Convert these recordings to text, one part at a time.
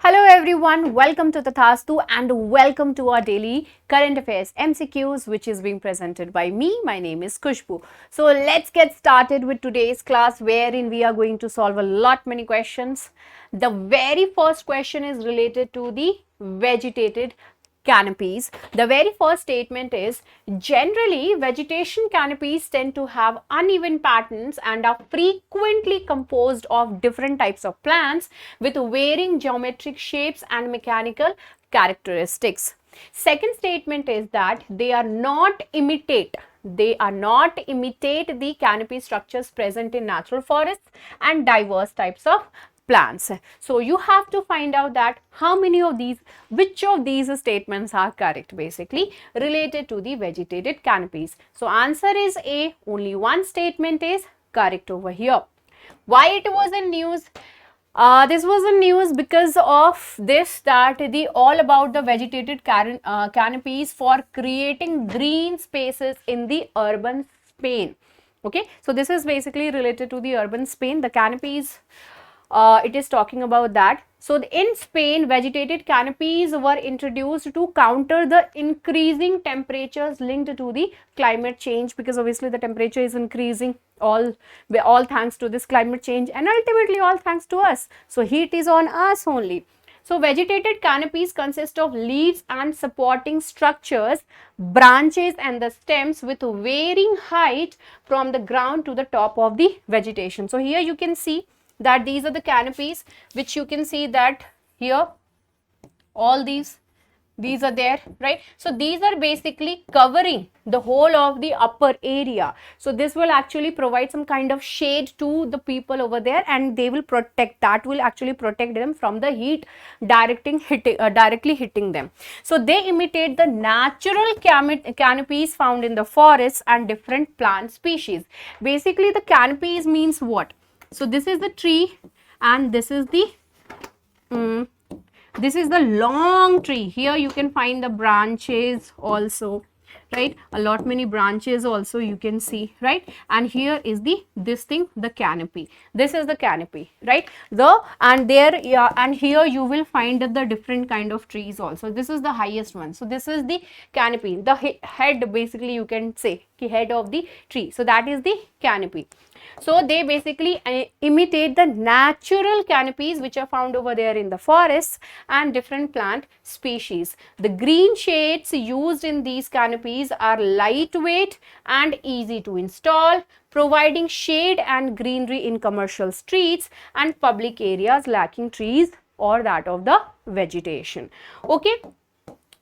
Hello everyone, welcome to Tathastu and welcome to our daily current affairs MCQs which is being presented by me. My name is Khushboo. So let's get started with today's class wherein we are going to solve a lot many questions. The very first question is related to the vegetated canopies. The very first statement is generally vegetation canopies tend to have uneven patterns and are frequently composed of different types of plants with varying geometric shapes and mechanical characteristics. Second statement is that they are not imitate the canopy structures present in natural forests and diverse types of plants. So you have to find out that which of these statements are correct basically related to the vegetated canopies. So answer is A, only one statement is correct over here. Why it was in news? This was in news because of this, that the all about the vegetated canopies for creating green spaces in the urban Spain. Okay, so this is basically related to the urban Spain, the canopies. It is talking about that. So in Spain, vegetated canopies were introduced to counter the increasing temperatures linked to the climate change, because obviously the temperature is increasing all thanks to this climate change and ultimately all thanks to us. So heat is on us only. So vegetated canopies consist of leaves and supporting structures, branches and the stems with varying height from the ground to the top of the vegetation. So here you can see that these are the canopies, which you can see that here all these are there, right? So these are basically covering the whole of the upper area. So this will actually provide some kind of shade to the people over there, and they will protect, that will actually protect them from the heat directly hitting them. So they imitate the natural canopies found in the forests and different plant species. Basically the canopies means what? So this is the tree and this is the long tree. Here you can find the branches also, right? A lot many branches also you can see, right? And here is the canopy. This is the canopy, right? And here you will find the different kind of trees also. This is the highest one. So this is the canopy, the head, basically you can say the head of the tree. So that is the canopy. So they basically imitate the natural canopies which are found over there in the forests and different plant species. The green shades used in these canopies are lightweight and easy to install, providing shade and greenery in commercial streets and public areas lacking trees or that of the vegetation. Okay.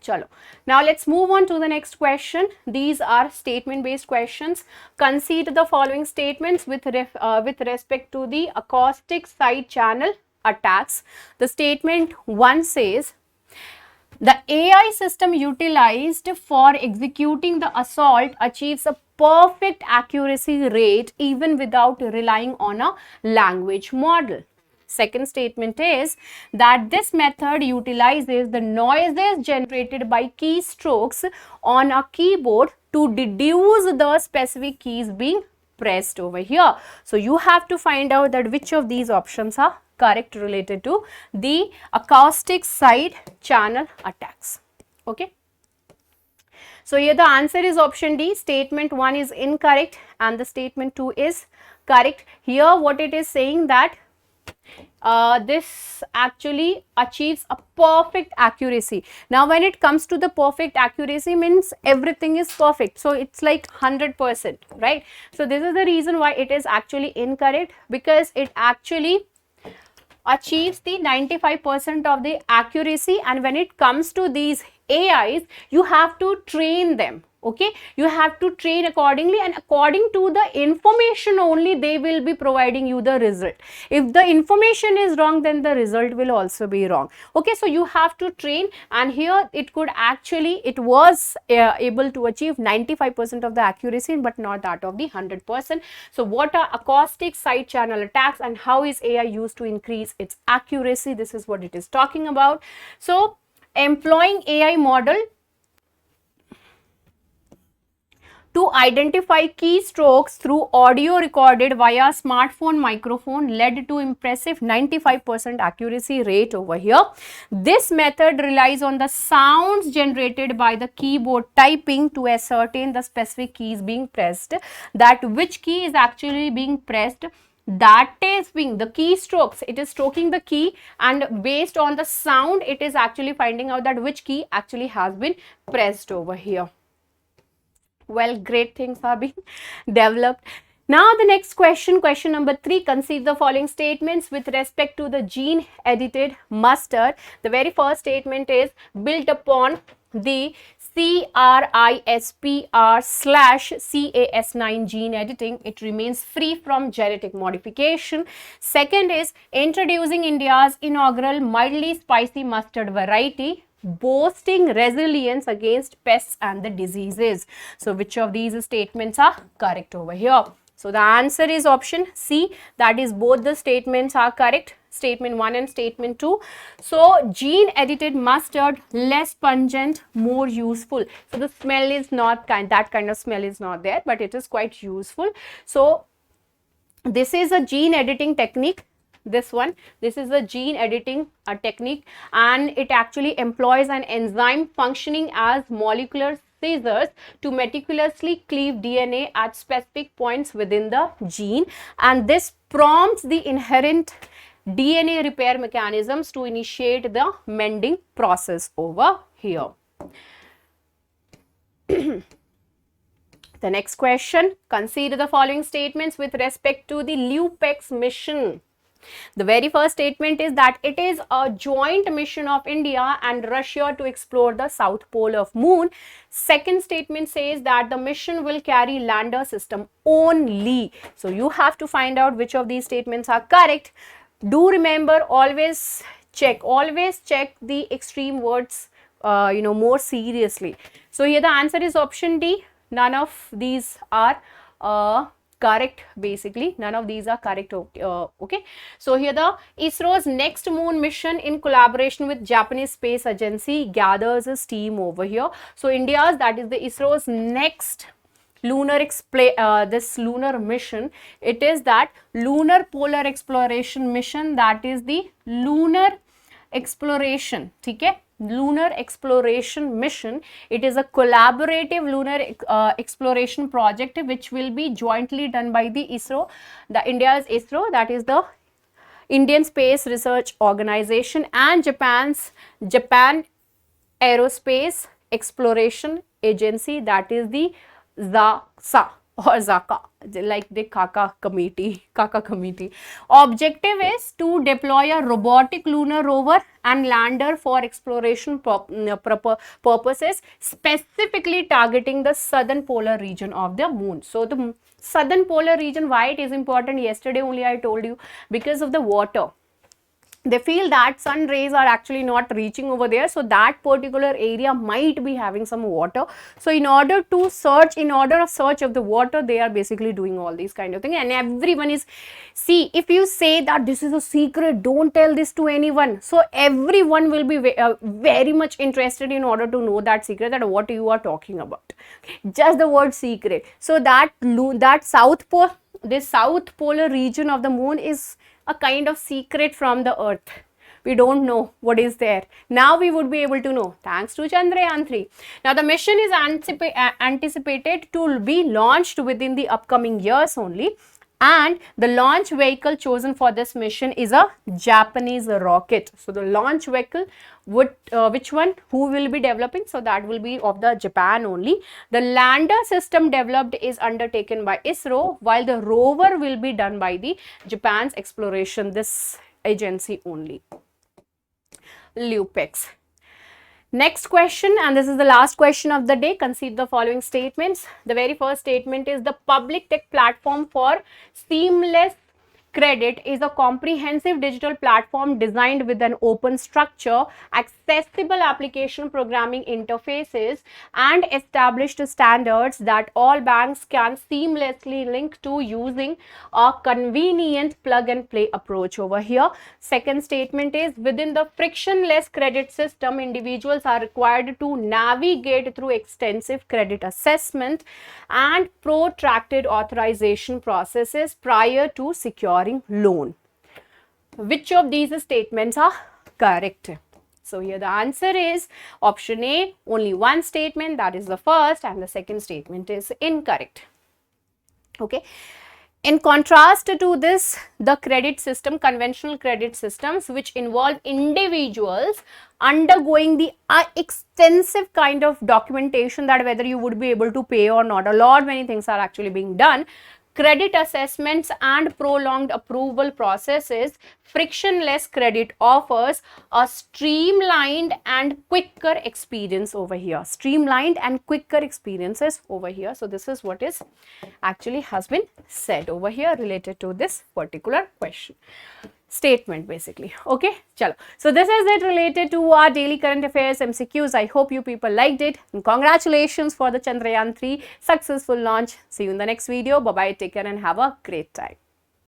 Chalo. Now let's move on to the next question. These are statement based questions. Consider the following statements with respect to the acoustic side channel attacks. The statement 1 says, the AI system utilized for executing the assault achieves a perfect accuracy rate even without relying on a language model. Second statement is that this method utilizes the noises generated by keystrokes on a keyboard to deduce the specific keys being pressed over here. So you have to find out that which of these options are correct related to the acoustic side channel attacks. Okay. So here the answer is option D. Statement 1 is incorrect and the statement 2 is correct. Here what it is saying that this actually achieves a perfect accuracy. Now when it comes to the perfect accuracy means everything is perfect, so it's like 100%, right? So this is the reason why it is actually incorrect, because it actually achieves the 95% of the accuracy, and when it comes to these AIs you have to train them. Okay, you have to train accordingly, and according to the information only they will be providing you the result. If the information is wrong, then the result will also be wrong. Okay, so you have to train, and here it was able to achieve 95% of the accuracy but not that of the 100%. So what are acoustic side channel attacks and how is AI used to increase its accuracy? This is what it is talking about. So employing AI model to identify keystrokes through audio recorded via smartphone microphone led to impressive 95% accuracy rate over here. This method relies on the sounds generated by the keyboard typing to ascertain the specific keys being pressed, that which key is actually being pressed, that is being the keystrokes, it is stroking the key, and based on the sound it is actually finding out that which key actually has been pressed over here. Well, great things are being developed. Now the next question, question number 3, consider the following statements with respect to the gene edited mustard. The very first statement is built upon the CRISPR/Cas9 gene editing, it remains free from genetic modification. Second is introducing India's inaugural mildly spicy mustard variety, boasting resilience against pests and the diseases. So which of these statements are correct over here? So the answer is option C, that is both the statements are correct, statement 1 and statement 2. So gene edited mustard, less pungent, more useful. So the smell is not that kind of smell is not there, but it is quite useful. So this is a gene editing technique. This is a gene editing technique, and it actually employs an enzyme functioning as molecular scissors to meticulously cleave DNA at specific points within the gene, and this prompts the inherent DNA repair mechanisms to initiate the mending process over here. The next question, consider the following statements with respect to the UPSC mission. The very first statement is that it is a joint mission of India and Russia to explore the south pole of moon. Second statement says that the mission will carry lander system only. So you have to find out which of these statements are correct. Do remember, always check the extreme words more seriously. So here the answer is option D. None of these are correct, basically none of these are correct. Okay, so here the ISRO's next moon mission in collaboration with Japanese Space Agency gathers steam over here. So India's, that is the ISRO's next lunar this lunar mission, it is that lunar polar exploration mission, that is the lunar exploration, okay, lunar exploration mission. It is a collaborative lunar exploration project which will be jointly done by the ISRO, the India's ISRO, that is the Indian Space Research Organization, and Japan Aerospace Exploration Agency, that is the ZASA or ZACA, like the Kaka committee. Objective is to deploy a robotic lunar rover and lander for exploration purposes, specifically targeting the southern polar region of the moon. So the southern polar region, why it is important? Yesterday only I told you, because of the water. They feel that sun rays are actually not reaching over there, so that particular area might be having some water. So in order of search of the water, they are basically doing all these kind of things, and everyone is, see, if you say that this is a secret, don't tell this to anyone, so everyone will be very much interested in order to know that secret, that what you are talking about, just the word secret. So that south pole, this south polar region of the moon is a kind of secret from the earth. We don't know what is there. Now we would be able to know thanks to Chandrayaan 3. Now the mission is anticipated to be launched within the upcoming years only, and the launch vehicle chosen for this mission is a Japanese rocket. So the launch vehicle would which one, who will be developing? So that will be of the Japan only. The lander system developed is undertaken by ISRO, while the rover will be done by the Japan's exploration, this agency only, UPSC. Next question, and this is the last question of the day. Consider the following statements. The very first statement is the public tech platform for seamless credit is a comprehensive digital platform designed with an open structure, accessible application programming interfaces and established standards that all banks can seamlessly link to using a convenient plug and play approach over here. Second statement is, within the frictionless credit system, individuals are required to navigate through extensive credit assessment and protracted authorization processes prior to securing loan. Which of these statements are correct? So here the answer is option A, only one statement, that is the first, and the second statement is incorrect. Okay. In contrast to this, the credit system, conventional credit systems, which involve individuals undergoing the extensive kind of documentation that whether you would be able to pay or not, a lot many things are actually being done. Credit assessments and prolonged approval processes, frictionless credit offers a streamlined and quicker experience over here. Streamlined and quicker experiences over here. So this is what is actually has been said over here related to this particular question. Statement basically. Okay, chalo. So this is it related to our daily current affairs MCQs. I hope you people liked it, and congratulations for the Chandrayaan 3 successful launch. See you in the next video. Bye bye, take care and have a great time.